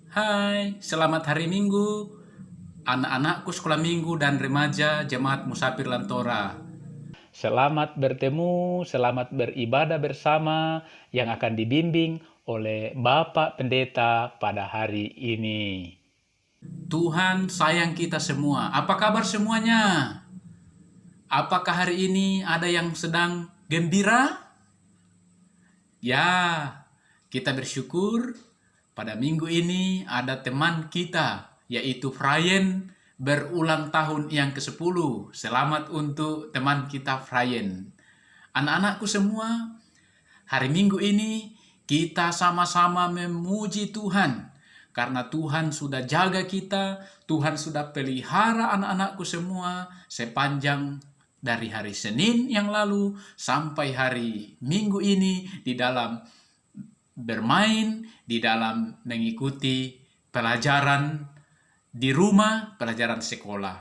Hai, selamat hari Minggu, anak-anakku sekolah minggu dan remaja Jemaat Musafir Lantora. Selamat bertemu, selamat beribadah bersama yang akan dibimbing oleh Bapak Pendeta pada hari ini. Tuhan sayang kita semua. Apa kabar semuanya? Apakah hari ini ada yang sedang gembira? Ya, kita bersyukur pada minggu ini ada teman kita, yaitu Frayen, berulang tahun yang ke-10. Selamat untuk teman kita Frayen. Anak-anakku semua, hari Minggu ini kita sama-sama memuji Tuhan. Karena Tuhan sudah jaga kita, Tuhan sudah pelihara anak-anakku semua sepanjang dari hari Senin yang lalu sampai hari Minggu ini di dalam bermain, di dalam mengikuti pelajaran di rumah, pelajaran sekolah.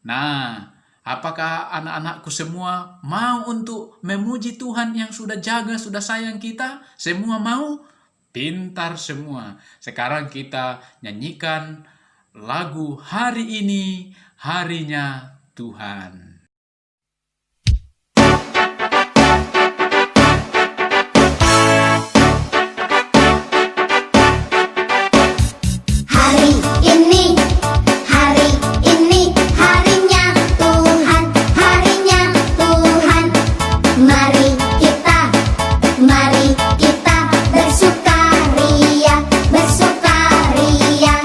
Nah, apakah anak-anakku semua mau untuk memuji Tuhan yang sudah jaga, sudah sayang kita? Semua mau? Pintar semua. Sekarang kita nyanyikan lagu Hari Ini, Harinya Tuhan. Hari ini, hari ini, harinya Tuhan, harinya Tuhan. Mari kita bersukaria, bersukaria.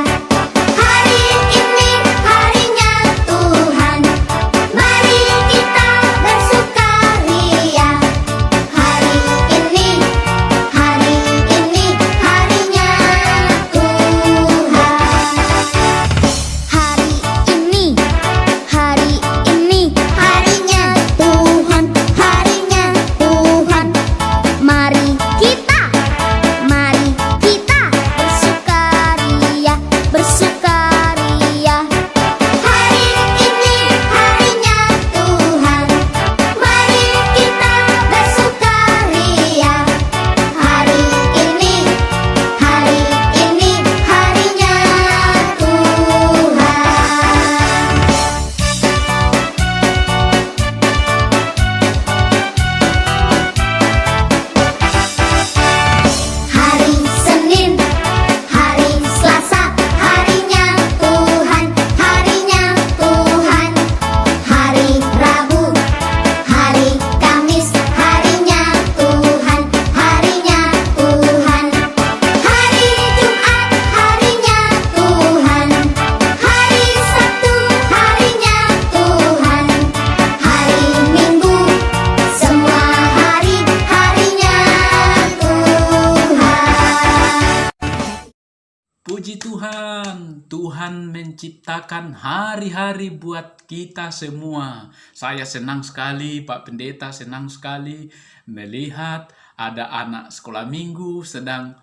Hari ini, harinya Tuhan. Mari kita bersukaria. Hari ini, harinya Tuhan. Hari ini, harinya Tuhan, harinya Tuhan. Mari kita bersukaria, bersukaria. Hari ini, harinya Tuhan. Mari kita bersukaria. Hari ini, harinya Tuhan. Hari Senin, hari Selasa, harinya Tuhan, harinya Tuhan. Hari Rabu, hari Kamis, harinya Tuhan, harinya Tuhan. Hari Jumat, harinya Tuhan. Hari Sabtu, harinya Tuhan. Hari Minggu, semua harinya Tuhan. Puji Tuhan, Tuhan menciptakan hari-hari buat kita semua. Saya senang sekali, Pak Pendeta senang sekali melihat ada anak sekolah minggu sedang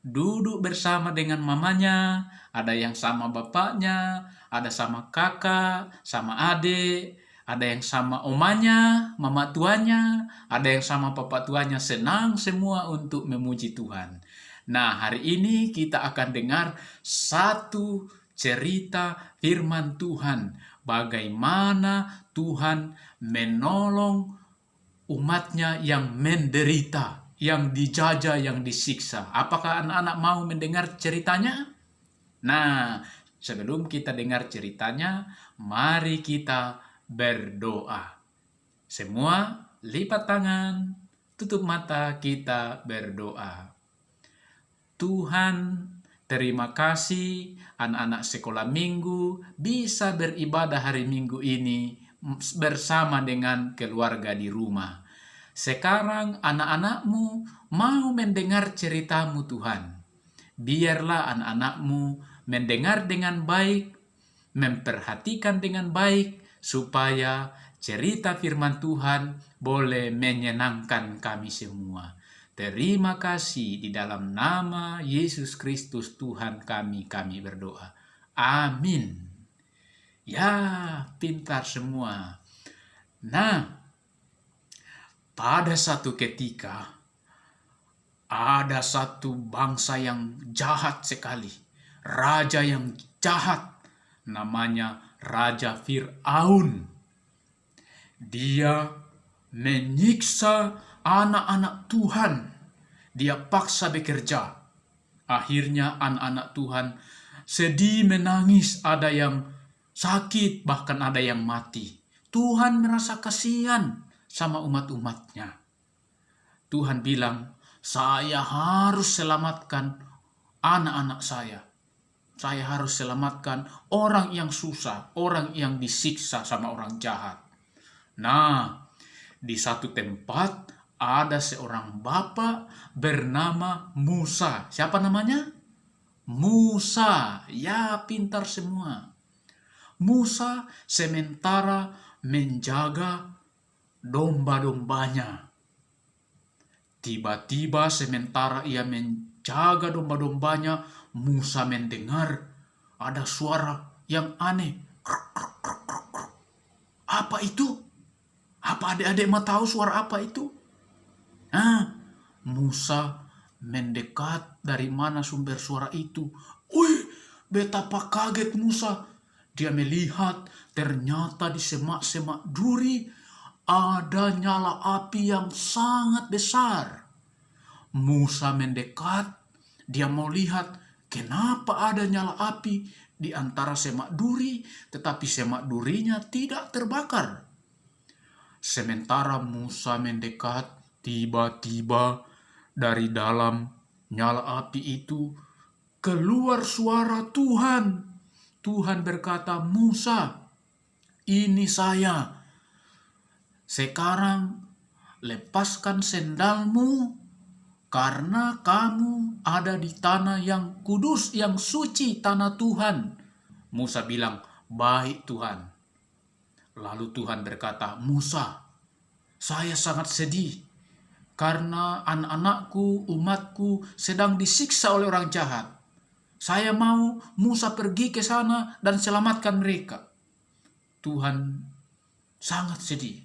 duduk bersama dengan mamanya, ada yang sama bapaknya, ada sama kakak, sama adik, ada yang sama omanya, mama tuanya, ada yang sama papa tuanya, senang semua untuk memuji Tuhan. Nah, hari ini kita akan dengar satu cerita firman Tuhan, bagaimana Tuhan menolong umatnya yang menderita, yang dijajah, yang disiksa. Apakah anak-anak mau mendengar ceritanya? Nah, sebelum kita dengar ceritanya, mari kita berdoa. Semua lipat tangan, tutup mata, kita berdoa. Tuhan, terima kasih anak-anak sekolah minggu bisa beribadah hari Minggu ini bersama dengan keluarga di rumah. Sekarang anak-anakmu mau mendengar ceritamu Tuhan. Biarlah anak-anakmu mendengar dengan baik, memperhatikan dengan baik, supaya cerita firman Tuhan boleh menyenangkan kami semua. Terima kasih di dalam nama Yesus Kristus Tuhan kami berdoa. Amin. Ya, pintar semua. Nah, pada satu ketika ada satu bangsa yang jahat sekali. raja yang jahat, namanya Raja Fir'aun. Dia menyiksa anak-anak Tuhan. Dia paksa bekerja. Akhirnya anak-anak Tuhan sedih menangis, ada yang sakit, bahkan ada yang mati. Tuhan merasa kasihan sama umat-umatnya. Tuhan bilang, saya harus selamatkan anak-anak saya. Saya harus selamatkan orang yang susah, orang yang disiksa sama orang jahat. Nah, di satu tempat ada seorang bapak bernama Musa. Siapa namanya? Musa. Ya, pintar semua. Musa sementara menjaga domba-dombanya. Tiba-tiba sementara ia menjaga domba-dombanya, Musa mendengar ada suara yang aneh. Apa itu? Apa adik-adik mau tahu suara apa itu? Musa mendekat dari mana sumber suara itu. Wih, betapa kaget Musa. Dia melihat ternyata di semak-semak duri ada nyala api yang sangat besar. Musa mendekat, dia mau lihat kenapa ada nyala api di antara semak duri, tetapi semak durinya tidak terbakar. Sementara Musa mendekat, tiba-tiba dari dalam nyala api itu keluar suara Tuhan. Tuhan berkata, Musa, ini saya. Sekarang lepaskan sendalmu, karena kamu ada di tanah yang kudus, yang suci, tanah Tuhan. Musa bilang, baik Tuhan. Lalu Tuhan berkata, Musa, saya sangat sedih karena anak-anakku, umatku sedang disiksa oleh orang jahat. Saya mau Musa pergi ke sana dan selamatkan mereka. Tuhan sangat sedih.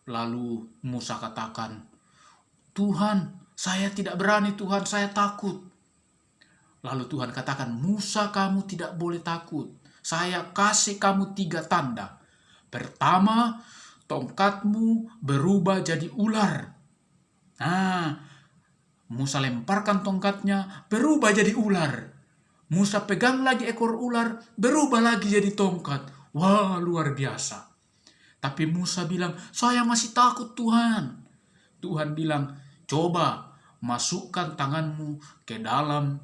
Lalu Musa katakan, Tuhan, saya tidak berani Tuhan, saya takut. Lalu Tuhan katakan, Musa, kamu tidak boleh takut. Saya kasih kamu 3 tanda. Pertama, tongkatmu berubah jadi ular. Musa lemparkan tongkatnya, berubah jadi ular. Musa pegang lagi ekor ular, berubah lagi jadi tongkat. Wah, luar biasa. Tapi Musa bilang, saya masih takut Tuhan. Tuhan bilang, coba masukkan tanganmu ke dalam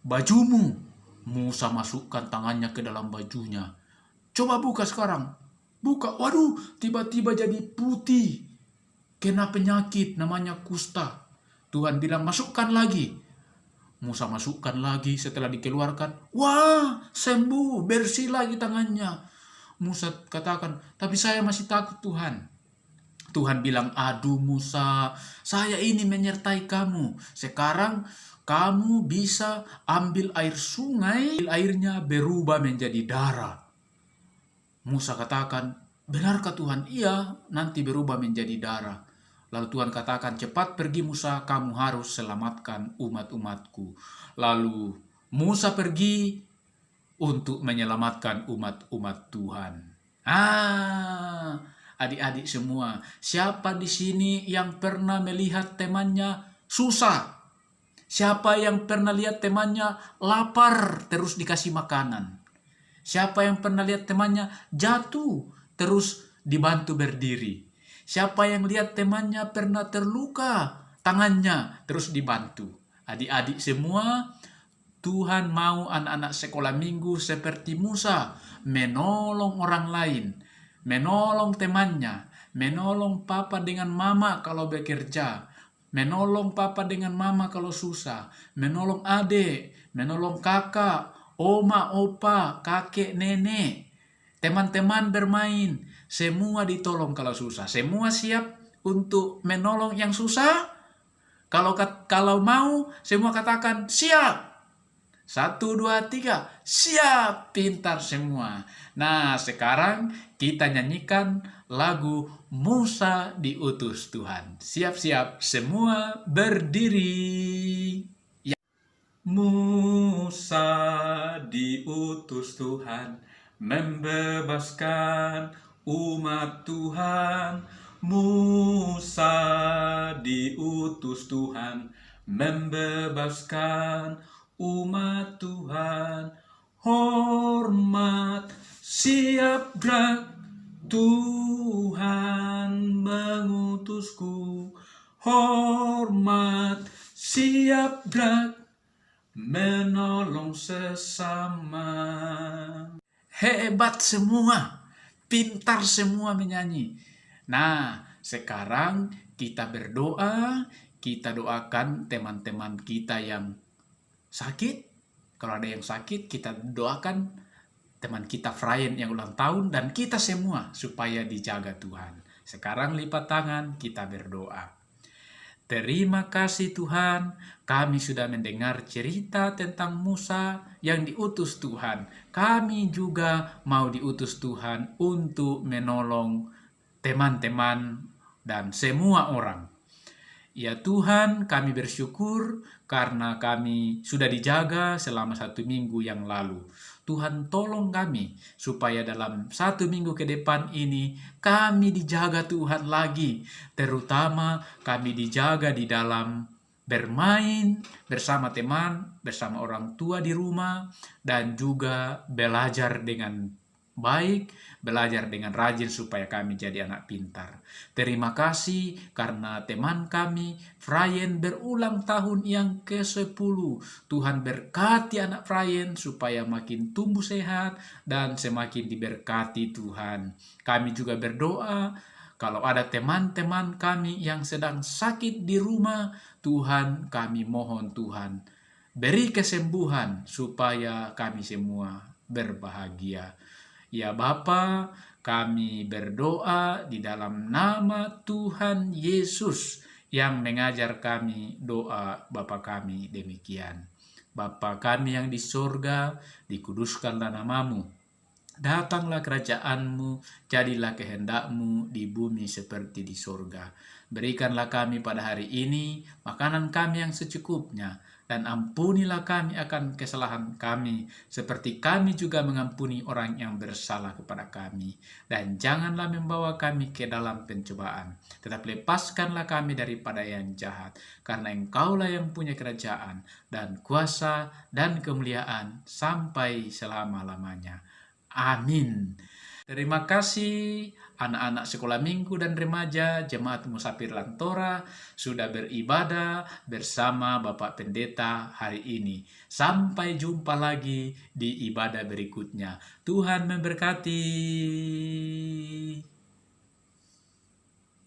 bajumu. Musa masukkan tangannya ke dalam bajunya. Coba buka sekarang. Buka, waduh, tiba-tiba jadi putih. Kena penyakit namanya kusta. Tuhan bilang, masukkan lagi. Musa masukkan lagi, setelah dikeluarkan, wah, sembuh, bersih lagi tangannya. Musa katakan, tapi saya masih takut Tuhan. Tuhan bilang, aduh Musa, saya ini menyertai kamu. Sekarang kamu bisa ambil air sungai, airnya berubah menjadi darah. Musa katakan, benarkah Tuhan? Iya, nanti berubah menjadi darah. Lalu Tuhan katakan, cepat pergi Musa, kamu harus selamatkan umat-umatku. Lalu Musa pergi untuk menyelamatkan umat-umat Tuhan. Adik-adik semua, siapa di sini yang pernah melihat temannya susah? Siapa yang pernah lihat temannya lapar terus dikasih makanan? Siapa yang pernah lihat temannya jatuh terus dibantu berdiri? Siapa yang lihat temannya pernah terluka tangannya terus dibantu? Adik-adik semua, Tuhan mau anak-anak sekolah minggu seperti Musa menolong orang lain, menolong temannya, menolong papa dengan mama kalau bekerja, menolong papa dengan mama kalau susah, menolong adik, menolong kakak, oma, opa, kakek, nenek, teman-teman bermain, semua ditolong kalau susah. Semua siap untuk menolong yang susah? Kalau mau, semua katakan siap. 1, 2, 3, siap, pintar semua. Nah, sekarang kita nyanyikan lagu Musa diutus Tuhan. Siap-siap, semua berdiri. Musa diutus Tuhan membebaskan umat Tuhan. Musa diutus Tuhan membebaskan umat Tuhan. Hormat, siap gerak, Tuhan mengutusku. Hormat, siap gerak, menolong sesama. Hebat semua, pintar semua menyanyi. Nah, sekarang kita berdoa, kita doakan teman-teman kita yang sakit. Kalau ada yang sakit, kita doakan teman kita Frayen yang ulang tahun dan kita semua supaya dijaga Tuhan. Sekarang lipat tangan, kita berdoa. Terima kasih Tuhan, kami sudah mendengar cerita tentang Musa yang diutus Tuhan. Kami juga mau diutus Tuhan untuk menolong teman-teman dan semua orang. Ya Tuhan, kami bersyukur karena kami sudah dijaga selama 1 minggu yang lalu. Tuhan tolong kami supaya dalam 1 minggu ke depan ini kami dijaga Tuhan lagi. Terutama kami dijaga di dalam bermain bersama teman, bersama orang tua di rumah, dan juga belajar dengan baik, belajar dengan rajin supaya kami jadi anak pintar. Terima kasih karena teman kami Frayen berulang tahun yang ke-10. Tuhan berkati anak Frayen supaya makin tumbuh sehat dan semakin diberkati Tuhan. Kami juga berdoa kalau ada teman-teman kami yang sedang sakit di rumah, Tuhan kami mohon Tuhan beri kesembuhan supaya kami semua berbahagia. Ya Bapa, kami berdoa di dalam nama Tuhan Yesus yang mengajar kami doa Bapa kami demikian. Bapa kami yang di surga, dikuduskanlah namamu. Datanglah kerajaanmu, jadilah kehendakmu di bumi seperti di surga. Berikanlah kami pada hari ini makanan kami yang secukupnya, dan ampunilah kami akan kesalahan kami, seperti kami juga mengampuni orang yang bersalah kepada kami. Dan janganlah membawa kami ke dalam pencobaan, tetapi lepaskanlah kami daripada yang jahat, karena Engkaulah yang punya kerajaan, dan kuasa, dan kemuliaan, sampai selama-lamanya. Amin. Terima kasih anak-anak sekolah minggu dan remaja Jemaat Musafir Lantora sudah beribadah bersama Bapak Pendeta hari ini. Sampai jumpa lagi di ibadah berikutnya. Tuhan memberkati.